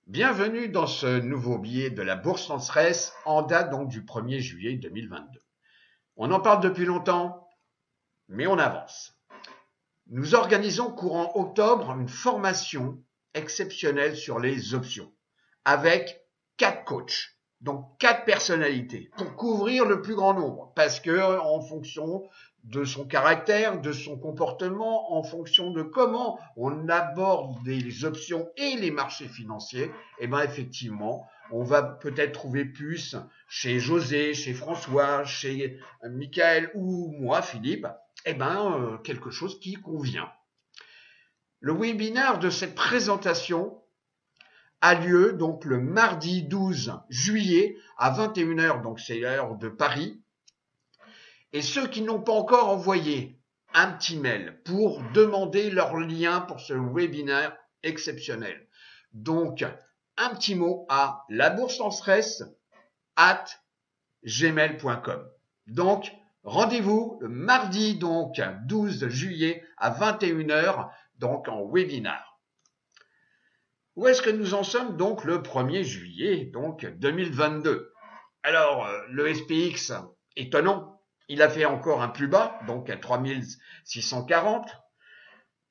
Bienvenue dans ce nouveau billet de la Bourse sans stress en date donc du 1er juillet 2022. On en parle depuis longtemps, mais on avance. Nous organisons courant octobre une formation exceptionnelle sur les options avec 4 coachs, donc 4 personnalités pour couvrir le plus grand nombre parce que en fonction de son caractère, de son comportement, en fonction de comment on aborde les options et les marchés financiers, et bien effectivement, on va peut-être trouver plus chez José, chez François, chez Michael ou moi, Philippe, quelque chose qui convient. Le webinaire de cette présentation a lieu donc le mardi 12 juillet à 21h, donc c'est l'heure de Paris. Et ceux qui n'ont pas encore envoyé un petit mail pour demander leur lien pour ce webinaire exceptionnel. Donc, un petit mot à laboursenstress@gmail.com. Donc, rendez-vous le mardi donc 12 juillet à 21h, donc en webinaire. Où est-ce que nous en sommes donc le 1er juillet donc 2022? Alors, le SPX, étonnant, il a fait encore un plus bas, donc à 3640.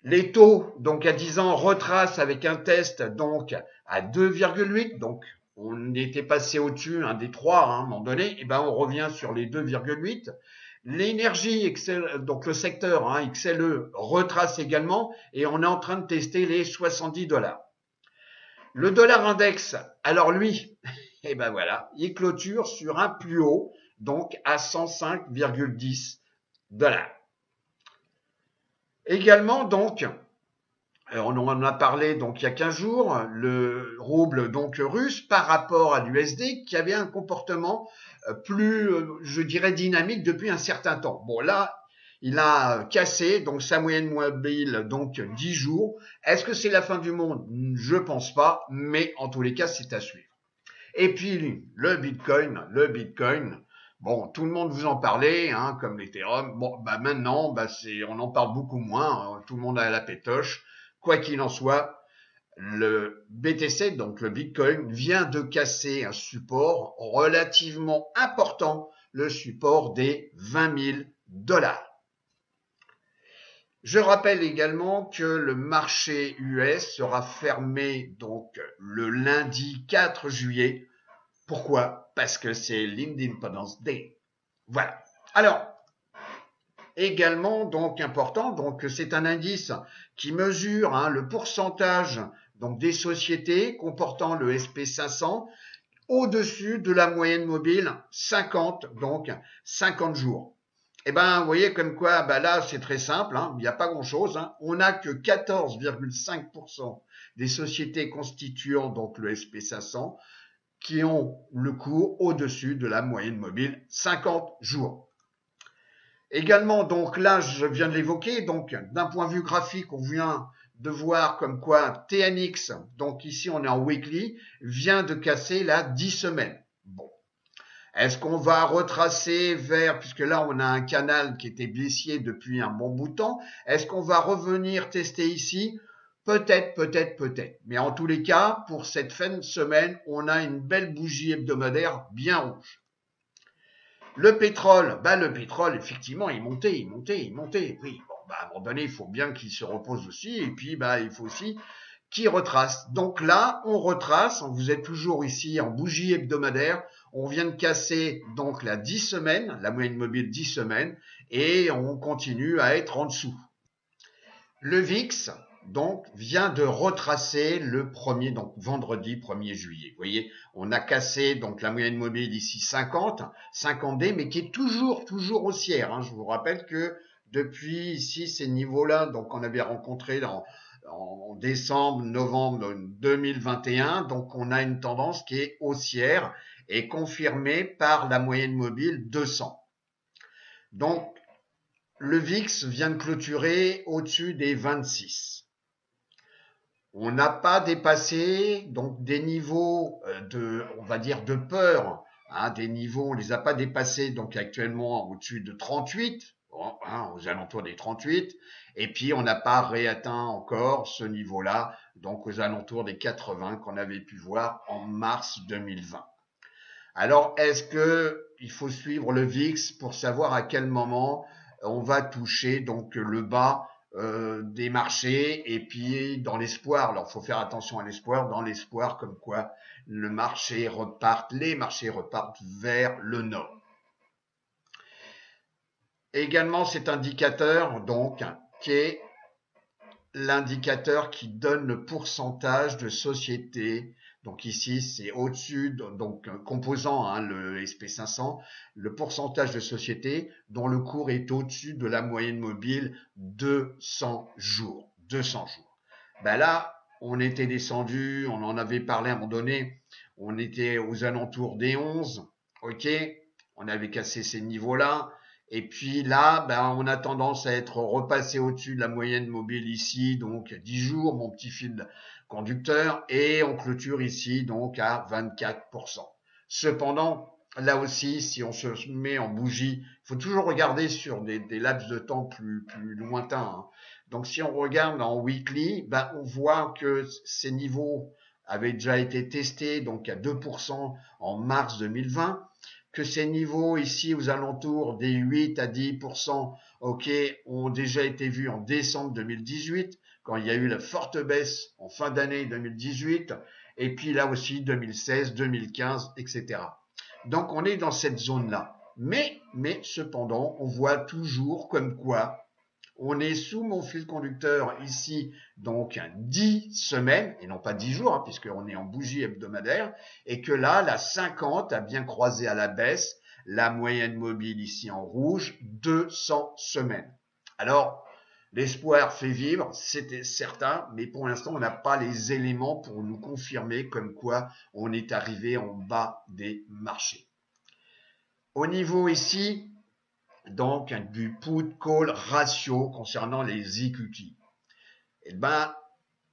Les taux, donc à 10 ans, retracent avec un test donc à 2,8, donc on était passé au-dessus des 3 à un moment donné, et on revient sur les 2,8. L'énergie, donc le secteur XLE retrace également et on est en train de tester les 70$. Le dollar index, alors lui, il clôture sur un plus haut, donc à 105,10$. Également, donc, on en a parlé donc il y a 15 jours, le rouble donc russe par rapport à l'USD qui avait un comportement plus, je dirais, dynamique depuis un certain temps. Bon, là, il a cassé donc sa moyenne mobile donc 10 jours. Est-ce que c'est la fin du monde? Je pense pas, mais en tous les cas, c'est à suivre. Et puis le Bitcoin, bon, tout le monde vous en parlait, comme l'Ethereum. Bon, maintenant, on en parle beaucoup moins. Tout le monde a la pétoche. Quoi qu'il en soit, le BTC, donc le Bitcoin, vient de casser un support relativement important, le support des 20 000$. Je rappelle également que le marché US sera fermé donc le lundi 4 juillet. Pourquoi? Parce que c'est l'Independence Day. Voilà. Alors, également donc important, donc c'est un indice qui mesure le pourcentage donc des sociétés comportant le SP500 au-dessus de la moyenne mobile 50, donc 50 jours. Vous voyez comme quoi, là, c'est très simple, il n'y a pas grand-chose. On n'a que 14,5% des sociétés constituant donc le SP500 qui ont le cours au-dessus de la moyenne mobile 50 jours. Également, donc là, je viens de l'évoquer, donc d'un point de vue graphique, on vient de voir comme quoi TNX, donc ici on est en weekly, vient de casser la 10 semaines. Bon. Est-ce qu'on va retracer vers, puisque là on a un canal qui était baissier depuis un bon bout de temps, est-ce qu'on va revenir tester ici? Peut-être. Mais en tous les cas, pour cette fin de semaine, on a une belle bougie hebdomadaire bien rouge. Le pétrole, effectivement, il montait. Oui, bon, à un moment donné, il faut bien qu'il se repose aussi, et puis, il faut aussi qu'il retrace. Donc là, on retrace, vous êtes toujours ici en bougie hebdomadaire, on vient de casser donc la 10 semaines, la moyenne mobile 10 semaines, et on continue à être en dessous. Le VIX, donc, vient de retracer le premier, donc vendredi 1er juillet. Vous voyez, on a cassé donc la moyenne mobile ici 50D, mais qui est toujours haussière. Je vous rappelle que depuis ici ces niveaux-là, donc on avait rencontré en décembre, novembre 2021, donc on a une tendance qui est haussière et confirmée par la moyenne mobile 200. Donc, le VIX vient de clôturer au-dessus des 26. On n'a pas dépassé donc des niveaux on va dire de peur, des niveaux, on les a pas dépassés donc actuellement au-dessus de 38, aux alentours des 38, et puis on n'a pas réatteint encore ce niveau-là donc aux alentours des 80 qu'on avait pu voir en mars 2020. Alors, est-ce que il faut suivre le VIX pour savoir à quel moment on va toucher donc le bas des marchés, et puis dans l'espoir, alors il faut faire attention à l'espoir, dans l'espoir comme quoi les marchés repartent vers le nord. Également cet indicateur donc qui est l'indicateur qui donne le pourcentage de sociétés. Donc ici, c'est au-dessus, donc composant le SP500, le pourcentage de sociétés dont le cours est au-dessus de la moyenne mobile 200 jours. 200 jours. Ben là, on était descendu, on en avait parlé à un moment donné, on était aux alentours des 11, ok, on avait cassé ces niveaux-là. Et puis là, on a tendance à être repassé au-dessus de la moyenne mobile ici, donc 10 jours, mon petit fil conducteur, et on clôture ici donc à 24%. Cependant, là aussi, si on se met en bougie, il faut toujours regarder sur des laps de temps plus lointains, hein. Donc si on regarde en weekly, on voit que ces niveaux avaient déjà été testés donc à 2% en mars 2020, que ces niveaux ici aux alentours des 8 à 10%, ok, ont déjà été vus en décembre 2018, quand il y a eu la forte baisse en fin d'année 2018, et puis là aussi 2016, 2015, etc. Donc on est dans cette zone-là. Mais cependant, on voit toujours comme quoi on est sous mon fil conducteur ici, donc 10 semaines, et non pas 10 jours, hein, puisqu'on est en bougie hebdomadaire, et que là, la 50 a bien croisé à la baisse, la moyenne mobile ici en rouge, 200 semaines. Alors, l'espoir fait vivre, c'était certain, mais pour l'instant, on n'a pas les éléments pour nous confirmer comme quoi on est arrivé en bas des marchés. Au niveau ici, donc du put-call ratio concernant les equity.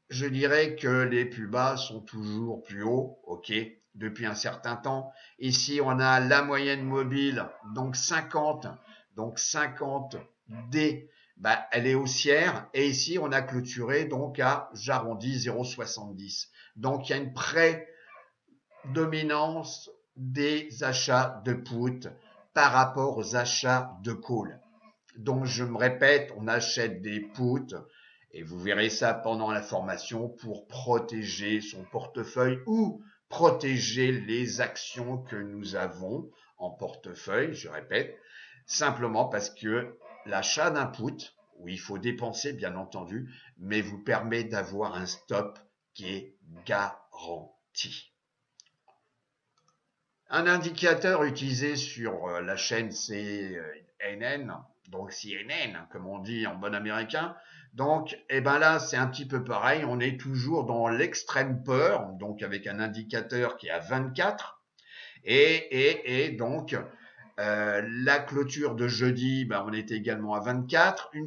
Je dirais que les plus bas sont toujours plus hauts, ok, depuis un certain temps. Ici, on a la moyenne mobile, donc 50 D, elle est haussière. Et ici, on a clôturé donc à, j'arrondis, 0,70. Donc, il y a une prédominance des achats de put par rapport aux achats de call. Donc, je me répète, on achète des puts, et vous verrez ça pendant la formation, pour protéger son portefeuille ou protéger les actions que nous avons en portefeuille, je répète, simplement parce que l'achat d'un put, où il faut dépenser bien entendu, mais vous permet d'avoir un stop qui est garanti. Un indicateur utilisé sur la chaîne CNN, donc CNN, comme on dit en bon américain. Donc, là, c'est un petit peu pareil. On est toujours dans l'extrême peur, donc avec un indicateur qui est à 24. Et donc, la clôture de jeudi, on était également à 24. Il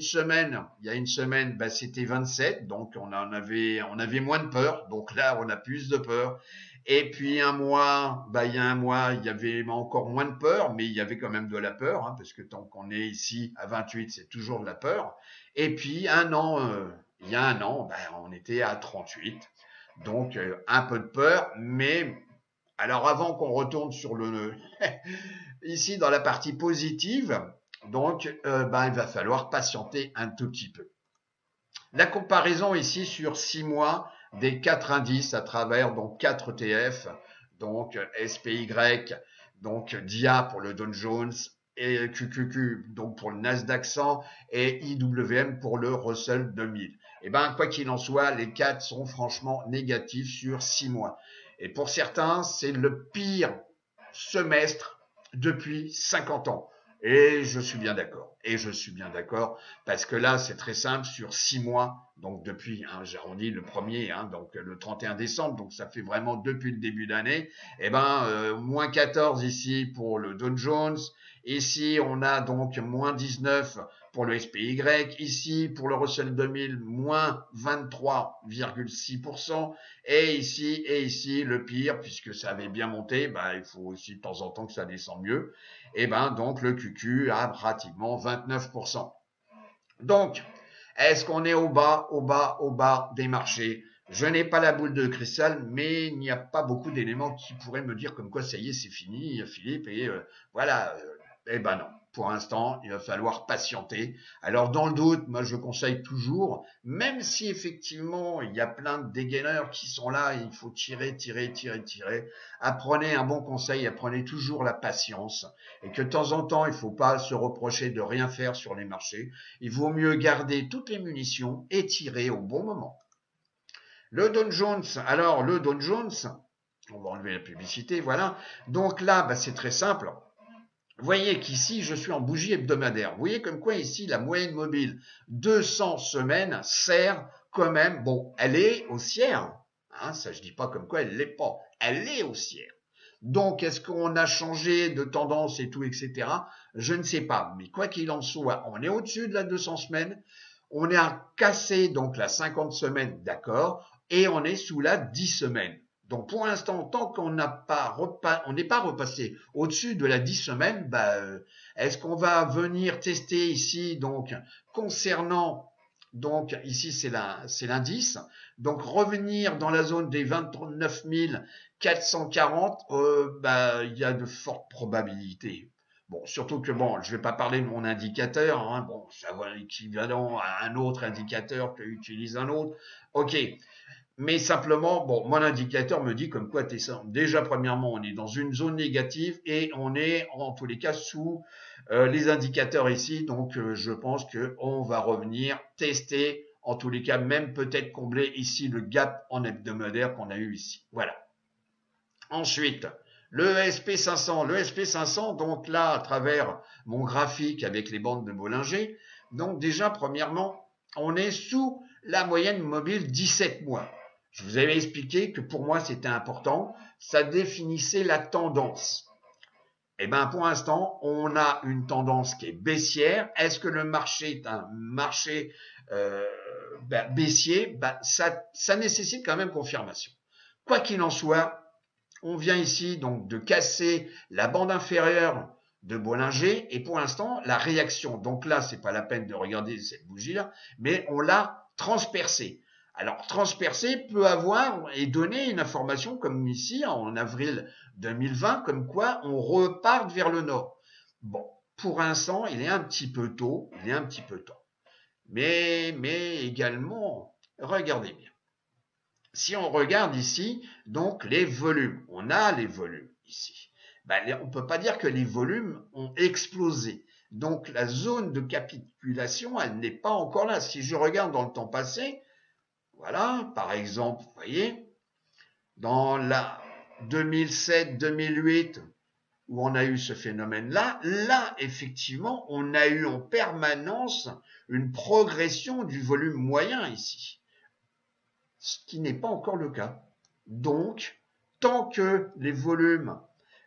y a une semaine, c'était 27. Donc, on avait moins de peur. Donc là, on a plus de peur. Et puis un mois, il y a un mois, il y avait encore moins de peur, mais il y avait quand même de la peur, hein, parce que tant qu'on est ici à 28, c'est toujours de la peur. Et puis il y a un an, on était à 38. Donc un peu de peur, mais alors avant qu'on retourne sur ici dans la partie positive, donc il va falloir patienter un tout petit peu. La comparaison ici sur 6 mois des 4 indices à travers donc 4 ETF, donc SPY, donc DIA pour le Dow Jones, et QQQ donc pour le Nasdaq 100 et IWM pour le Russell 2000. Quoi qu'il en soit, les 4 sont franchement négatifs sur 6 mois. Et pour certains, c'est le pire semestre depuis 50 ans. Et je suis bien d'accord. Parce que là, c'est très simple, sur 6 mois, donc depuis, j'arrondis le premier, donc le 31 décembre, donc ça fait vraiment depuis le début d'année, moins 14 ici pour le Dow Jones, ici on a donc moins 19 pour le SPY, ici pour le Russell 2000, moins 23,6%, et ici, le pire, puisque ça avait bien monté, il faut aussi de temps en temps que ça descende mieux, donc le QQ a pratiquement 29%. Donc, est-ce qu'on est au bas des marchés? Je n'ai pas la boule de cristal, mais il n'y a pas beaucoup d'éléments qui pourraient me dire comme quoi ça y est, c'est fini, Philippe, et voilà. Eh ben non. Pour l'instant, il va falloir patienter. Alors, dans le doute, moi, je conseille toujours, même si effectivement, il y a plein de dégaineurs qui sont là, et il faut tirer, tirer, tirer, tirer, apprenez un bon conseil, apprenez toujours la patience, et que de temps en temps, il ne faut pas se reprocher de rien faire sur les marchés. Il vaut mieux garder toutes les munitions et tirer au bon moment. Le Dow Jones, alors le Dow Jones, on va enlever la publicité, voilà. Donc là, bah, c'est très simple. Vous voyez qu'ici, je suis en bougie hebdomadaire. Vous voyez comme quoi ici, la moyenne mobile 200 semaines sert quand même, bon, elle est haussière. Hein, ça, je dis pas comme quoi elle l'est pas. Elle est haussière. Donc, est-ce qu'on a changé de tendance et tout, etc. Je ne sais pas. Mais quoi qu'il en soit, on est au-dessus de la 200 semaines. On est à casser donc la 50 semaines, d'accord, et on est sous la 10 semaines. Donc pour l'instant, tant qu'on on n'est pas repassé au-dessus de la 10 semaines, bah, est-ce qu'on va venir tester ici donc concernant donc ici c'est l'indice, donc revenir dans la zone des 29 440, bah, il y a de fortes probabilités. Bon, surtout que bon, je vais pas parler de mon indicateur, hein, bon, ça va l'équivalent à un autre indicateur que utilise un autre. Ok, mais simplement, bon, mon indicateur me dit comme quoi t'es ça. Déjà, premièrement, on est dans une zone négative et on est en tous les cas sous les indicateurs ici. Donc, je pense que on va revenir tester, en tous les cas, même peut-être combler ici le gap en hebdomadaire qu'on a eu ici. Voilà. Ensuite, le SP500. Le SP500, donc là, à travers mon graphique avec les bandes de Bollinger, donc déjà, premièrement, on est sous la moyenne mobile 17 mois. Je vous avais expliqué que pour moi, c'était important. Ça définissait la tendance. Eh bien, pour l'instant, on a une tendance qui est baissière. Est-ce que le marché est un marché baissier? Ça nécessite quand même confirmation. Quoi qu'il en soit, on vient ici donc de casser la bande inférieure de Bollinger et pour l'instant la réaction, donc là c'est pas la peine de regarder cette bougie là, mais on l'a transpercée. Alors transpercée peut avoir et donner une information comme ici en avril 2020 comme quoi on repart vers le nord. Bon, pour l'instant il est un petit peu tôt, mais également regardez bien. Si on regarde ici, donc les volumes, on a les volumes ici. Ben, on ne peut pas dire que les volumes ont explosé. Donc la zone de capitulation, elle n'est pas encore là. Si je regarde dans le temps passé, voilà, par exemple, vous voyez, dans la 2007-2008, où on a eu ce phénomène-là, là, effectivement, on a eu en permanence une progression du volume moyen ici. Ce qui n'est pas encore le cas. Donc, tant que les volumes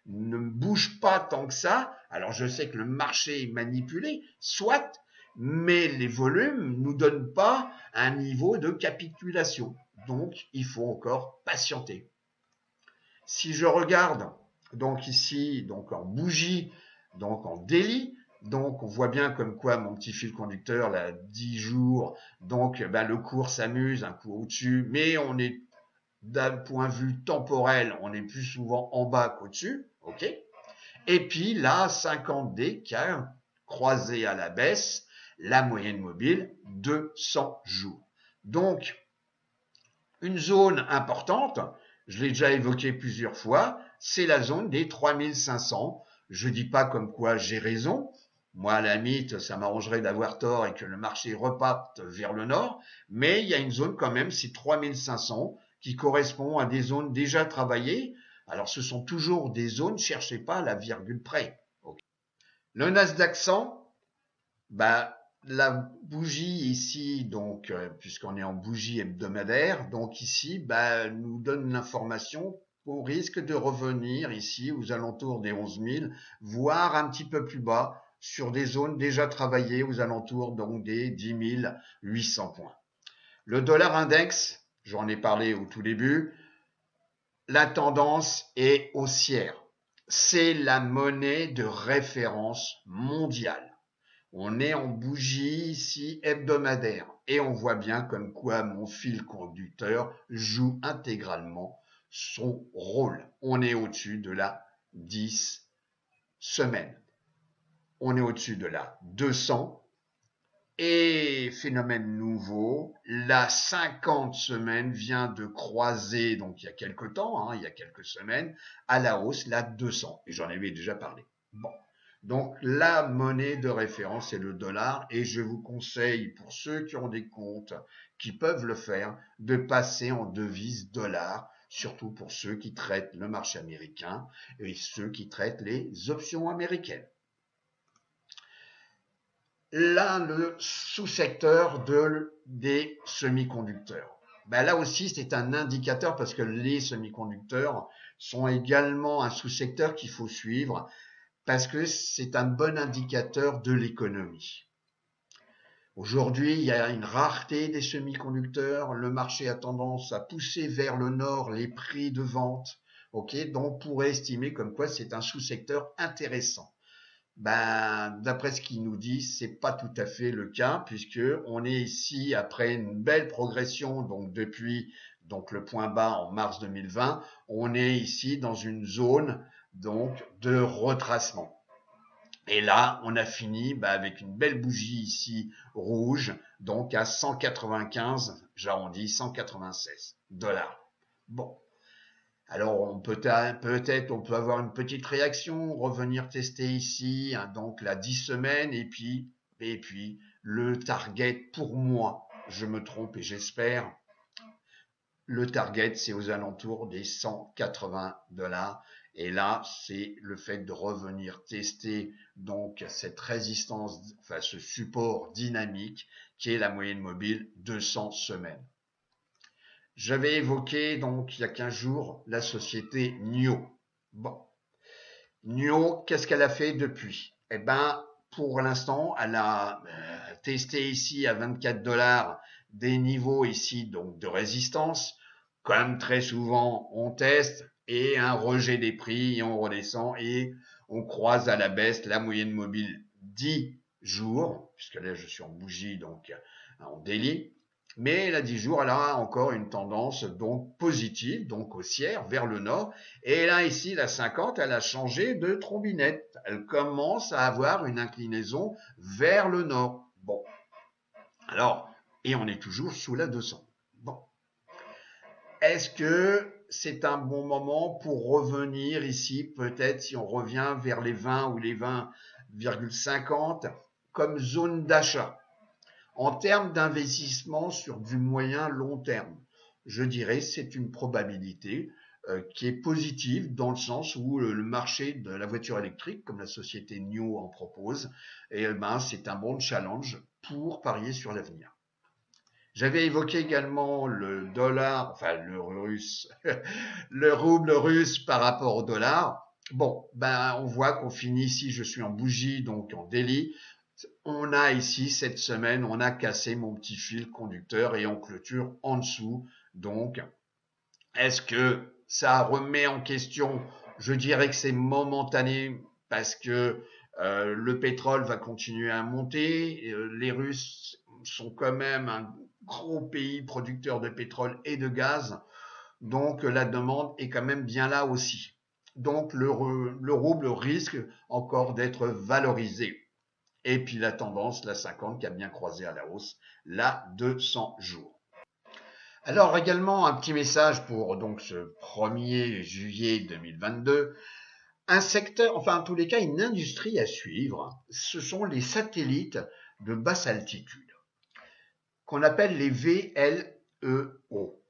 ne bougent pas tant que ça, alors je sais que le marché est manipulé, soit, mais les volumes ne nous donnent pas un niveau de capitulation. Donc, il faut encore patienter. Si je regarde, donc ici, donc en bougie, donc en daily, donc on voit bien comme quoi mon petit fil conducteur, là, 10 jours, donc ben, le cours s'amuse, un coup au-dessus, mais on est d'un point de vue temporel, on est plus souvent en bas qu'au-dessus, ok. Et puis là, 50D qui a croisé à la baisse la moyenne mobile de 100 jours. Donc, une zone importante, je l'ai déjà évoqué plusieurs fois, c'est la zone des 3500. Je dis pas comme quoi j'ai raison. Moi, à la limite, ça m'arrangerait d'avoir tort et que le marché reparte vers le nord. Mais il y a une zone quand même, c'est 3500, qui correspond à des zones déjà travaillées. Alors, ce sont toujours des zones, cherchez pas à la virgule près. Okay. Le Nasdaq 100, bah, la bougie ici, donc, puisqu'on est en bougie hebdomadaire, donc ici, bah, nous donne l'information qu'on risque de revenir ici aux alentours des 11 000, voire un petit peu plus bas, sur des zones déjà travaillées aux alentours donc des 10 800 points. Le dollar index, j'en ai parlé au tout début, la tendance est haussière. C'est la monnaie de référence mondiale. On est en bougie ici hebdomadaire. et on voit bien comme quoi mon fil conducteur joue intégralement son rôle. On est au-dessus de la 10 semaines. On est au-dessus de la 200. Et phénomène nouveau, la 50 semaines vient de croiser, donc il y a quelques temps, il y a quelques semaines, à la hausse la 200. Et j'en avais déjà parlé. Bon. Donc la monnaie de référence est le dollar et je vous conseille pour ceux qui ont des comptes qui peuvent le faire de passer en devise dollar, surtout pour ceux qui traitent le marché américain et ceux qui traitent les options américaines. Là, le sous-secteur des semi-conducteurs. Là aussi, c'est un indicateur parce que les semi-conducteurs sont également un sous-secteur qu'il faut suivre parce que c'est un bon indicateur de l'économie. Aujourd'hui, il y a une rareté des semi-conducteurs. Le marché a tendance à pousser vers le nord les prix de vente. Donc, on pourrait estimer comme quoi c'est un sous-secteur intéressant. D'après ce qu'il nous dit, c'est pas tout à fait le cas puisque on est ici après une belle progression donc depuis le point bas en mars 2020, on est ici dans une zone donc de retracement. Et là, on a fini avec une belle bougie ici rouge donc à 195, j'arrondis 196 $. Bon. Alors peut-être on peut avoir une petite réaction, revenir tester ici, donc la 10 semaines et puis le target pour moi, je me trompe et j'espère, le target c'est aux alentours des 180 $ et là c'est le fait de revenir tester donc cette résistance, enfin ce support dynamique qui est la moyenne mobile 200 semaines. J'avais évoqué donc il y a 15 jours la société NIO. Bon, NIO, qu'est-ce qu'elle a fait depuis? Pour l'instant, elle a testé ici à 24 $ des niveaux ici donc de résistance. Comme très souvent, on teste et un rejet des prix et on redescend et on croise à la baisse la moyenne mobile 10 jours, puisque là je suis en bougie donc en daily. Mais la 10 jours, elle a encore une tendance donc positive, donc haussière, vers le nord. Et là, ici, la 50, elle a changé de trombinette. Elle commence à avoir une inclinaison vers le nord. Bon. Alors, et on est toujours sous la 200. Bon. Est-ce que c'est un bon moment pour revenir ici, peut-être si on revient vers les 20 ou les 20,50 comme zone d'achat? En termes d'investissement sur du moyen long terme, je dirais c'est une probabilité qui est positive dans le sens où le marché de la voiture électrique, comme la société NIO en propose, c'est un bon challenge pour parier sur l'avenir. J'avais évoqué également le dollar, enfin le russe, le rouble russe par rapport au dollar. Bon, on voit qu'on finit ici, je suis en bougie, donc en daily. On a ici, cette semaine, on a cassé mon petit fil conducteur et on clôture en dessous. Donc, est-ce que ça remet en question? Je dirais que c'est momentané parce que le pétrole va continuer à monter. Les Russes sont quand même un gros pays producteur de pétrole et de gaz. Donc, la demande est quand même bien là aussi. Donc, le rouble risque encore d'être valorisé. Et puis la tendance, la 50 qui a bien croisé à la hausse, la 200 jours. Alors également un petit message pour donc ce 1er juillet 2022. Un secteur, enfin en tous les cas une industrie à suivre, ce sont les satellites de basse altitude, qu'on appelle les VLEO.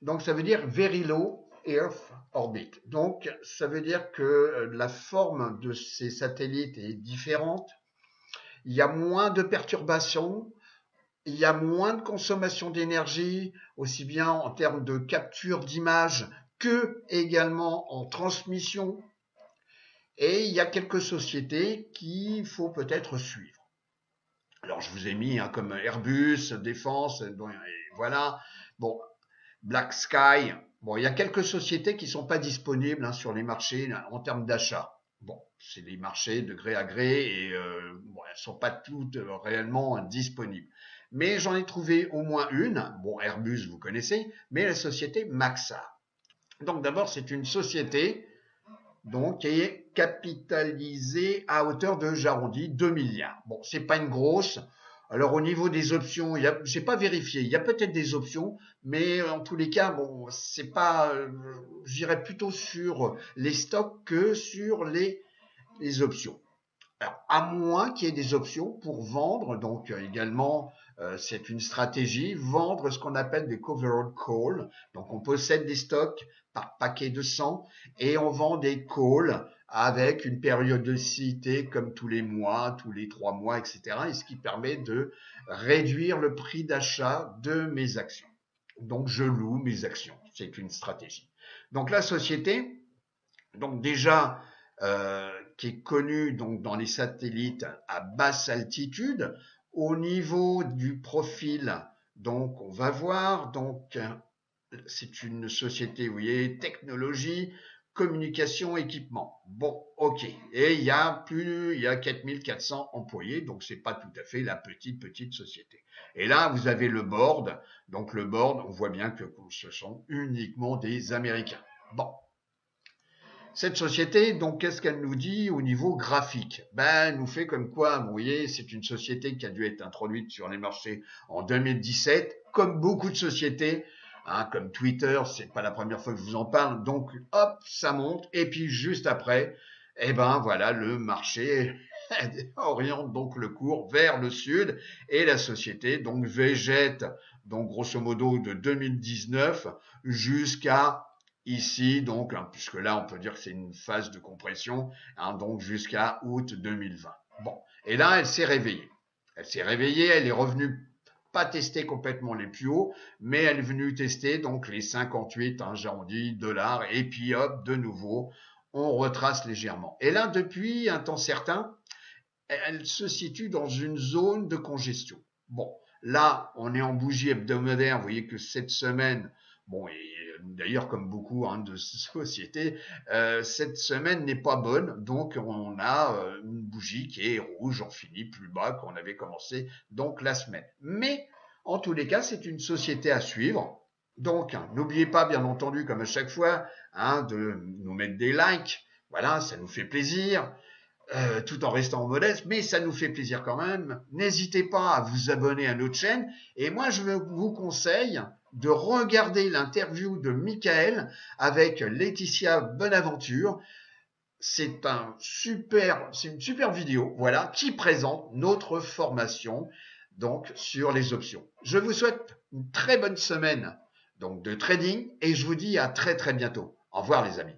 Donc ça veut dire Very Low Earth Orbit. Donc ça veut dire que la forme de ces satellites est différente. Il y a moins de perturbations, il y a moins de consommation d'énergie, aussi bien en termes de capture d'images que également en transmission. Et il y a quelques sociétés qu'il faut peut-être suivre. Alors je vous ai mis comme Airbus, Défense, voilà. Bon, Black Sky. Bon, il y a quelques sociétés qui ne sont pas disponibles sur les marchés en termes d'achat. Bon, c'est des marchés de gré à gré et elles ne sont pas toutes réellement disponibles. mais j'en ai trouvé au moins une. Bon, Airbus, vous connaissez, mais la société Maxar. Donc d'abord, c'est une société donc, qui est capitalisée à hauteur de, j'arrondis, 2 milliards. Bon, c'est pas une grosse. Alors au niveau des options, j'ai pas vérifié. Il y a peut-être des options, mais en tous les cas, bon, c'est pas. J'irais plutôt sur les stocks que sur les options. Alors, à moins qu'il y ait des options pour vendre, donc également, c'est une stratégie, vendre ce qu'on appelle des covered calls. Donc, on possède des stocks par paquet de 100 et on vend des calls avec une périodicité comme tous les mois, tous les 3 mois, etc. Et ce qui permet de réduire le prix d'achat de mes actions. Donc, je loue mes actions. C'est une stratégie. Donc, la société, donc déjà, qui est connu donc dans les satellites à basse altitude. Au niveau du profil, donc on va voir, donc c'est une société, vous voyez, technologie, communication, équipement. Bon, ok. Et il y a 4400 employés, donc c'est pas tout à fait la petite société. Et là, vous avez le board. Donc le board, on voit bien que ce sont uniquement des Américains. Bon. Cette société, donc, qu'est-ce qu'elle nous dit au niveau graphique? Elle nous fait comme quoi, vous voyez, c'est une société qui a dû être introduite sur les marchés en 2017, comme beaucoup de sociétés, comme Twitter, c'est pas la première fois que je vous en parle, donc, hop, ça monte, et puis juste après, voilà, le marché oriente donc le cours vers le sud, et la société, donc, végète, donc, grosso modo, de 2019 jusqu'à ici, donc, puisque là, on peut dire que c'est une phase de compression, donc jusqu'à août 2020. Bon, et là, elle s'est réveillée. Elle est revenue pas tester complètement les plus hauts, mais elle est venue tester donc les 58, j'arrondis, dollars, et puis hop, de nouveau, on retrace légèrement. Et là, depuis un temps certain, elle se situe dans une zone de congestion. Bon, là, on est en bougie hebdomadaire, vous voyez que cette semaine, bon, et d'ailleurs comme beaucoup de sociétés, cette semaine n'est pas bonne, donc on a une bougie qui est rouge, on finit plus bas qu'on avait commencé donc la semaine. Mais en tous les cas, c'est une société à suivre. Donc, n'oubliez pas, bien entendu, comme à chaque fois, de nous mettre des likes. Voilà, ça nous fait plaisir. Tout en restant modeste, mais ça nous fait plaisir quand même. N'hésitez pas à vous abonner à notre chaîne. Et moi, je vous conseille de regarder l'interview de Michael avec Laetitia Bonaventure. C'est une super vidéo, voilà, qui présente notre formation donc sur les options. Je vous souhaite une très bonne semaine donc de trading et je vous dis à très très bientôt. Au revoir les amis.